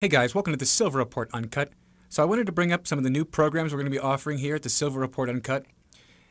Hey guys, welcome to the Silver Report Uncut. So I wanted to bring up some of the new programs we're going to be offering here at the Silver Report Uncut.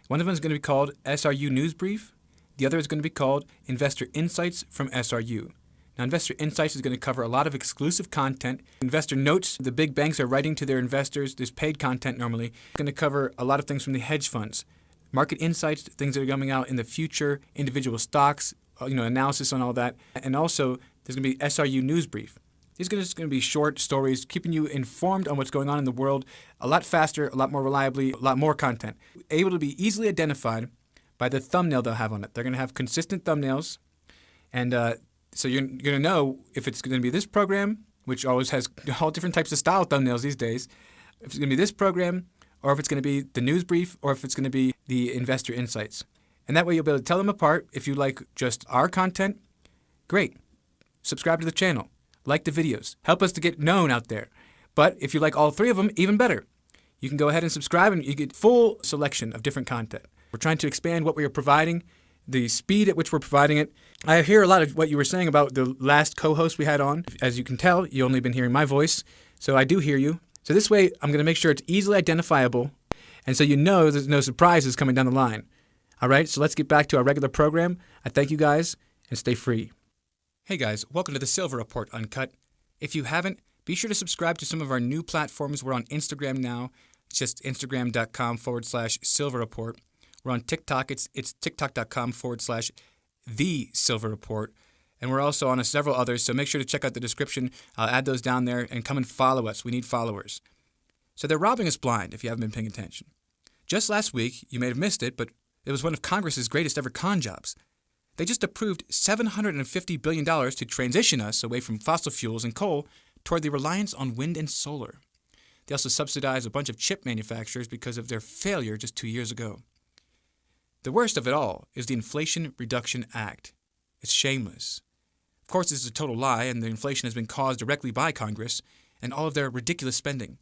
One of them is going to be called SRU News Brief. The other is going to be called Investor Insights from SRU. Now, Investor Insights is going to cover a lot of exclusive content. Investor notes the big banks are writing to their investors. There's paid content normally. It's going to cover a lot of things from the hedge funds. Market insights, things that are coming out in the future, individual stocks, analysis on all that. And also, there's going to be SRU News Brief. These are just going to be short stories, keeping you informed on what's going on in the world a lot faster, a lot more reliably, a lot more content. Able to be easily identified by the thumbnail they'll have on it. They're going to have consistent thumbnails, and so you're going to know if it's going to be this program, which always has all different types of style thumbnails these days, if it's going to be this program, or if it's going to be the news brief, or if it's going to be the investor insights. And that way you'll be able to tell them apart. If you like just our content, great. Subscribe to the channel. Like the videos. Help us to get known out there. But if you like all three of them, even better. You can go ahead and subscribe and you get full selection of different content. We're trying to expand what we are providing, the speed at which we're providing it. I hear a lot of what you were saying about the last co-host we had on. As you can tell, you've only been hearing my voice, so I do hear you. So this way, I'm going to make sure it's easily identifiable, and so you know there's no surprises coming down the line. All right, so let's get back to our regular program. I thank you guys, and stay free. Hey guys, welcome to the Silver Report Uncut. If you haven't, be sure to subscribe to some of our new platforms. We're on Instagram now. It's just instagram.com/Silver Report. We're on TikTok. It's tiktok.com/The Silver Report. And we're also on several others, so make sure to check out the description. I'll add those down there and come and follow us. We need followers. So they're robbing us blind if you haven't been paying attention. Just last week, you may have missed it, but it was one of Congress's greatest ever con jobs. They just approved $750 billion to transition us away from fossil fuels and coal toward the reliance on wind and solar. They also subsidized a bunch of chip manufacturers because of their failure just 2 years ago. The worst of it all is the Inflation Reduction Act. It's shameless. Of course, this is a total lie, and the inflation has been caused directly by Congress and all of their ridiculous spending.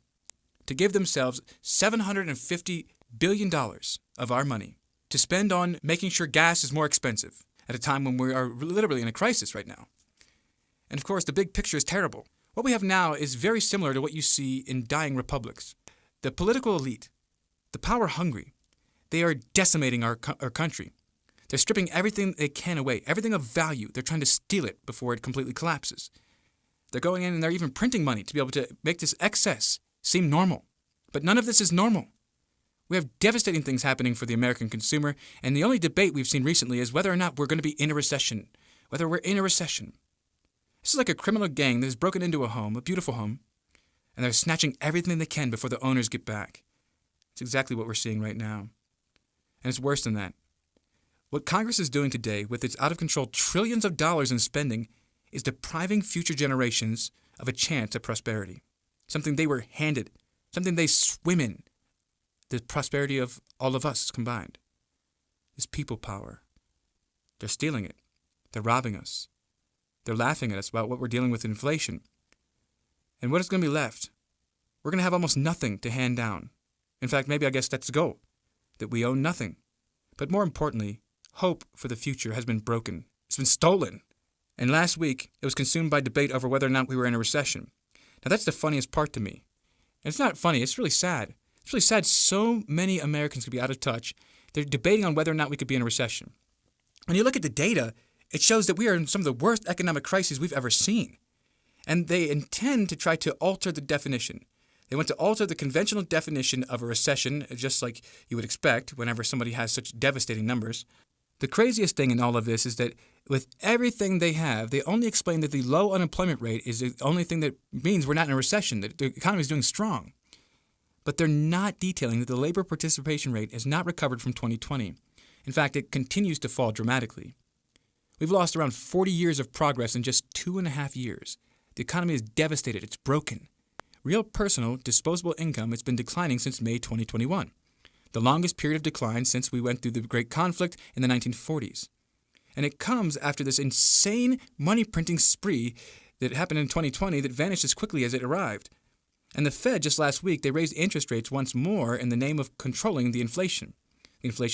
To give themselves $750 billion of our money to spend on making sure gas is more expensive, at a time when we are literally in a crisis right now. And of course, the big picture is terrible. What we have now is very similar to what you see in dying republics. The political elite, the power hungry, they are decimating our country. They're stripping everything they can away, everything of value. They're trying to steal it before it completely collapses. They're going in and they're even printing money to be able to make this excess seem normal. But none of this is normal. We have devastating things happening for the American consumer, and the only debate we've seen recently is whether or not we're going to be in a recession. Whether we're in a recession. This is like a criminal gang that has broken into a home, a beautiful home, and they're snatching everything they can before the owners get back. It's exactly what we're seeing right now. And it's worse than that. What Congress is doing today with its out-of-control trillions of dollars in spending is depriving future generations of a chance at prosperity. Something they were handed. Something they swim in. The prosperity of all of us combined. This people power. They're stealing it. They're robbing us. They're laughing at us about what we're dealing with inflation. And what is going to be left? We're going to have almost nothing to hand down. In fact, maybe I guess that's the goal, that we own nothing. But more importantly, hope for the future has been broken. It's been stolen. And last week, it was consumed by debate over whether or not we were in a recession. Now that's the funniest part to me. And it's not funny, it's really sad. It's really sad so many Americans could be out of touch. They're debating on whether or not we could be in a recession. When you look at the data, it shows that we are in some of the worst economic crises we've ever seen. And they intend to try to alter the definition. They want to alter the conventional definition of a recession, just like you would expect whenever somebody has such devastating numbers. The craziest thing in all of this is that with everything they have, they only explain that the low unemployment rate is the only thing that means we're not in a recession, that the economy is doing strong. But they're not detailing that the labor participation rate has not recovered from 2020. In fact, it continues to fall dramatically. We've lost around 40 years of progress in just 2.5 years. The economy is devastated. It's broken. Real personal, disposable income has been declining since May 2021, the longest period of decline since we went through the Great Conflict in the 1940s. And it comes after this insane money printing spree that happened in 2020 that vanished as quickly as it arrived. And the Fed just last week, they raised interest rates once more in the name of controlling the inflation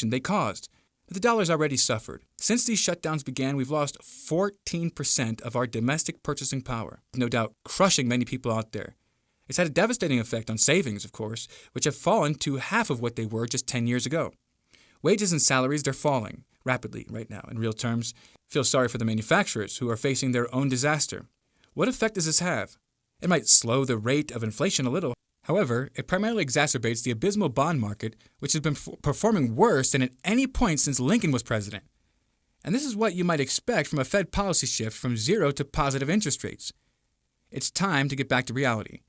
they caused. But the dollar's already suffered. Since these shutdowns began, we've lost 14% of our domestic purchasing power, no doubt crushing many people out there. It's had a devastating effect on savings, of course, which have fallen to half of what they were just 10 years ago. Wages and salaries, they're falling rapidly right now in real terms. Feel sorry for the manufacturers who are facing their own disaster. What effect does this have? It might slow the rate of inflation a little. However, it primarily exacerbates the abysmal bond market, which has been performing worse than at any point since Lincoln was president. And this is what you might expect from a Fed policy shift from zero to positive interest rates. It's time to get back to reality.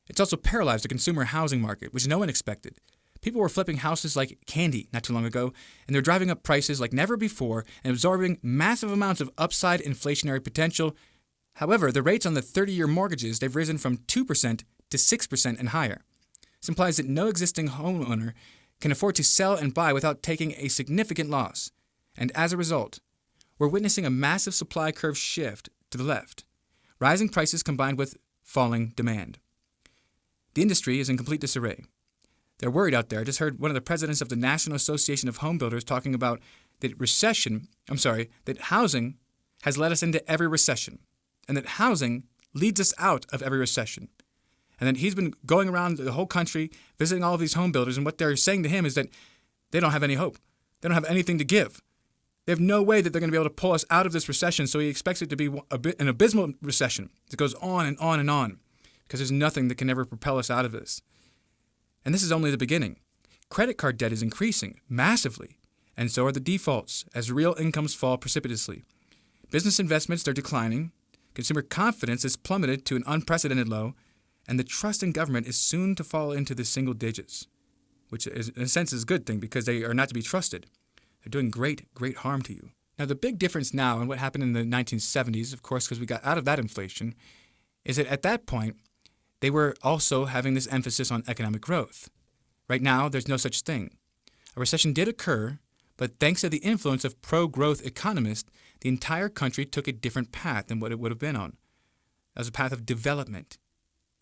It's also paralyzed the consumer housing market, which no one expected. People were flipping houses like candy not too long ago, and they're driving up prices like never before and absorbing massive amounts of upside inflationary potential. However, the rates on the 30-year mortgages, they've risen from 2% to 6% and higher. This implies that no existing homeowner can afford to sell and buy without taking a significant loss. And as a result, we're witnessing a massive supply curve shift to the left, rising prices combined with falling demand. The industry is in complete disarray. They're worried out there. I just heard one of the presidents of the National Association of Home Builders talking about that housing has led us into every recession, and that housing leads us out of every recession. And then he's been going around the whole country visiting all of these home builders, and what they're saying to him is that they don't have any hope. They don't have anything to give. They have no way that they're going to be able to pull us out of this recession, so he expects it to be an abysmal recession that goes on and on and on, because there's nothing that can ever propel us out of this. And this is only the beginning. Credit card debt is increasing massively, and so are the defaults as real incomes fall precipitously. Business investments, they're declining. Consumer confidence has plummeted to an unprecedented low, and the trust in government is soon to fall into the single digits, which is, in a sense is a good thing because they are not to be trusted. They're doing great harm to you. Now, the big difference now and what happened in the 1970s, of course, because we got out of that inflation, is that at that point, they were also having this emphasis on economic growth. Right now, there's no such thing. A recession did occur, but thanks to the influence of pro-growth economists, the entire country took a different path than what it would have been on. That was a path of development,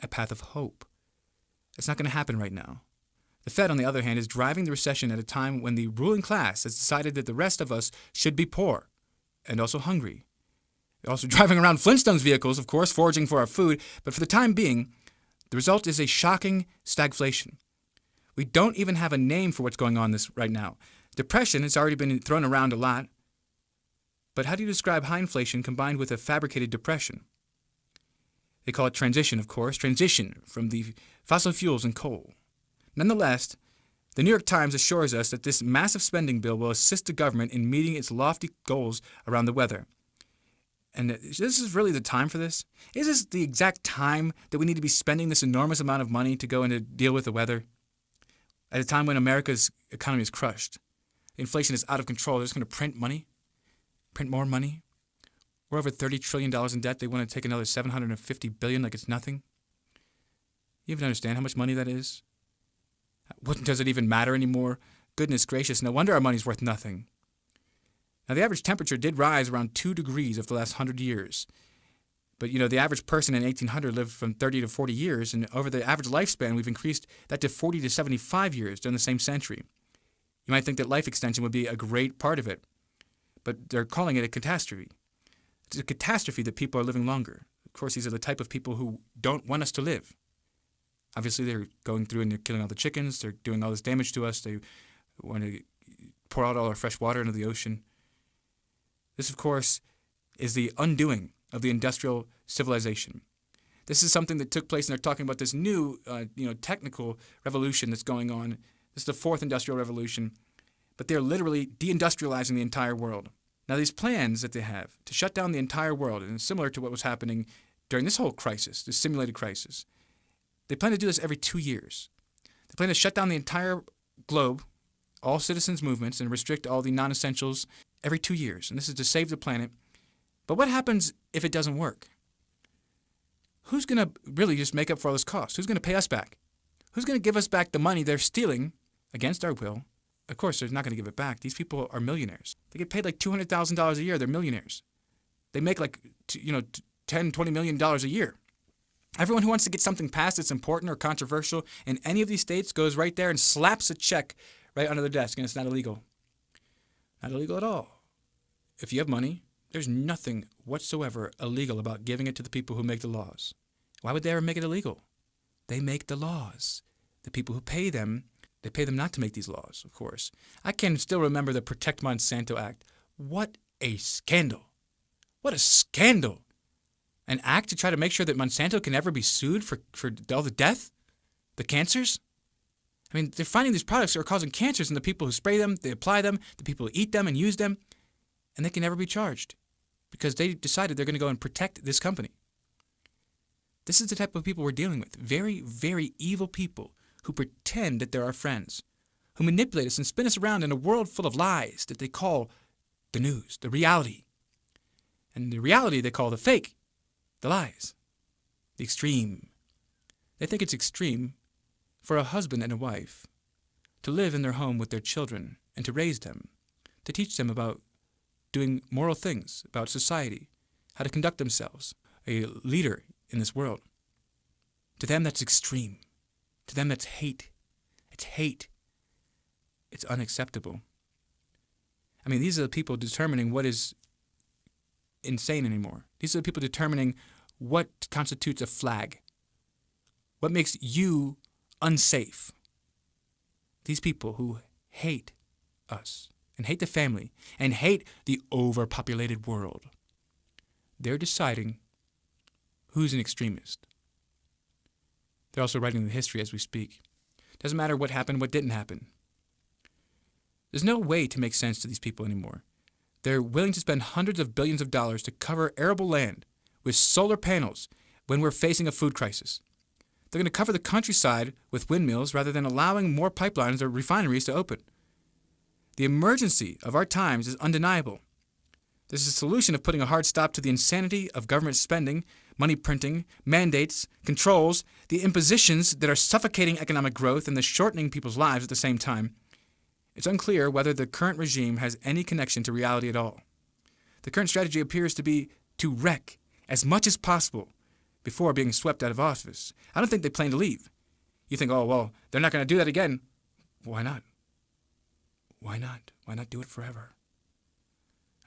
a path of hope. It's not going to happen right now. The Fed, on the other hand, is driving the recession at a time when the ruling class has decided that the rest of us should be poor and also hungry. They're also driving around Flintstones vehicles, of course, foraging for our food, but for the time being, the result is a shocking stagflation. We don't even have a name for what's going on right now. Depression has already been thrown around a lot, but how do you describe high inflation combined with a fabricated depression? They call it transition, of course, transition from the fossil fuels and coal. Nonetheless, the New York Times assures us that this massive spending bill will assist the government in meeting its lofty goals around the weather. And this is really the time for this? Is this the exact time that we need to be spending this enormous amount of money to go and to deal with the weather? At a time when America's economy is crushed. Inflation is out of control. They're just going to print money, print more money. We're over $30 trillion in debt. They want to take another $750 billion like it's nothing. You even understand how much money that is? Does it even matter anymore? Goodness gracious, no wonder our money's worth nothing. Now, the average temperature did rise around 2 degrees over the last 100 years. But, the average person in 1800 lived from 30 to 40 years, and over the average lifespan, we've increased that to 40 to 75 years during the same century. You might think that life extension would be a great part of it, but they're calling it a catastrophe. It's a catastrophe that people are living longer. Of course, these are the type of people who don't want us to live. Obviously, they're going through and they're killing all the chickens. They're doing all this damage to us. They want to pour out all our fresh water into the ocean. This, of course, is the undoing of the industrial civilization. This is something that took place, and they're talking about this new, technical revolution that's going on. This is the fourth industrial revolution, but they're literally deindustrializing the entire world. Now, these plans that they have to shut down the entire world, and it's similar to what was happening during this whole crisis, this simulated crisis, they plan to do this every 2 years. They plan to shut down the entire globe, all citizens' movements, and restrict all the non-essentials every 2 years. And this is to save the planet. But what happens if it doesn't work? Who's going to really just make up for all this cost? Who's going to pay us back? Who's going to give us back the money they're stealing against our will? Of course, they're not going to give it back. These people are millionaires. They get paid like $200,000 a year. They're millionaires. They make like, $10, $20 million a year. Everyone who wants to get something passed that's important or controversial in any of these states goes right there and slaps a check right under their desk, and it's not illegal. Not illegal at all. If you have money, there's nothing whatsoever illegal about giving it to the people who make the laws. Why would they ever make it illegal? They make the laws. The people who pay them, they pay them not to make these laws, of course. I can still remember the Protect Monsanto Act. What a scandal. What a scandal. An act to try to make sure that Monsanto can never be sued for all the death? The cancers? I mean, they're finding these products that are causing cancers in the people who spray them, they apply them, the people who eat them and use them, and they can never be charged because they decided they're going to go and protect this company. This is the type of people we're dealing with. Very, very evil people who pretend that they're our friends, who manipulate us and spin us around in a world full of lies that they call the news, the reality. And the reality they call the fake, the lies, the extreme. They think it's extreme for a husband and a wife to live in their home with their children and to raise them, to teach them about doing moral things, about society, how to conduct themselves, a leader in this world. To them, that's extreme. To them, that's hate. It's hate. It's unacceptable. I mean, these are the people determining what is insane anymore. These are the people determining what constitutes a flag, what makes you unsafe. These people who hate us and hate the family and hate the overpopulated world, they're deciding who's an extremist. They're also writing the history as we speak. Doesn't matter what happened, what didn't happen. There's no way to make sense to these people anymore. They're willing to spend hundreds of billions of dollars to cover arable land with solar panels when we're facing a food crisis. They're going to cover the countryside with windmills rather than allowing more pipelines or refineries to open. The emergency of our times is undeniable. There's a solution of putting a hard stop to the insanity of government spending, money printing, mandates, controls, the impositions that are suffocating economic growth and the shortening people's lives at the same time. It's unclear whether the current regime has any connection to reality at all. The current strategy appears to be to wreck as much as possible before being swept out of office. I don't think they plan to leave. You think, oh, well, they're not going to do that again. Why not? Why not? Why not do it forever?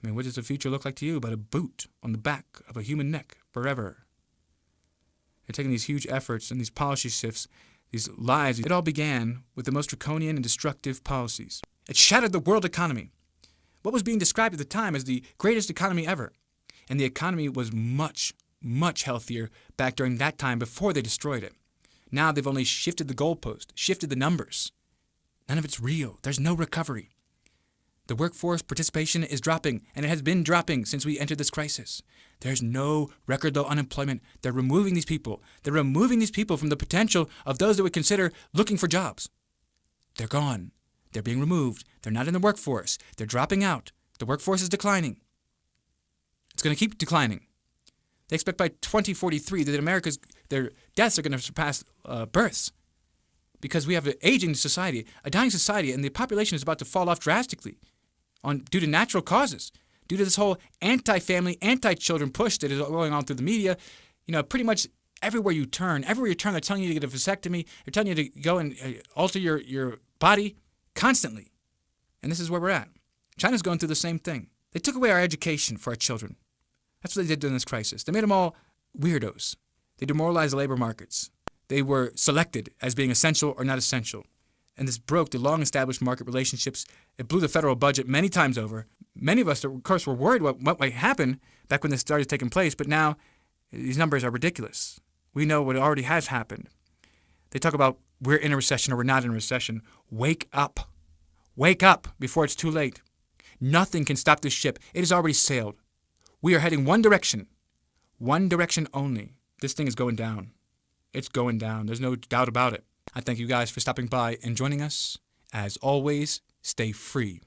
I mean, what does the future look like to you but a boot on the back of a human neck forever? They're taking these huge efforts and these policy shifts, these lies. It all began with the most draconian and destructive policies. It shattered the world economy. What was being described at the time as the greatest economy ever. And the economy was much, much healthier back during that time before they destroyed it. Now they've only shifted the goalpost, shifted the numbers. None of it's real. There's no recovery. The workforce participation is dropping, and it has been dropping since we entered this crisis. There's no record low unemployment. They're removing these people. They're removing these people from the potential of those that would consider looking for jobs. They're gone. They're being removed. They're not in the workforce. They're dropping out. The workforce is declining. It's going to keep declining. They expect by 2043 that their deaths are going to surpass births because we have an aging society, a dying society, and the population is about to fall off drastically due to natural causes, due to this whole anti-family, anti-children push that is going on through the media. You know, pretty much everywhere you turn, they're telling you to get a vasectomy. They're telling you to go and alter your body constantly. And this is where we're at. China's going through the same thing. They took away our education for our children. That's what they did during this crisis. They made them all weirdos. They demoralized the labor markets. They were selected as being essential or not essential. And this broke the long-established market relationships. It blew the federal budget many times over. Many of us, of course, were worried what might happen back when this started taking place, but now these numbers are ridiculous. We know what already has happened. They talk about we're in a recession or we're not in a recession. Wake up. Wake up before it's too late. Nothing can stop this ship. It has already sailed. We are heading one direction only. This thing is going down. It's going down. There's no doubt about it. I thank you guys for stopping by and joining us. As always, stay free.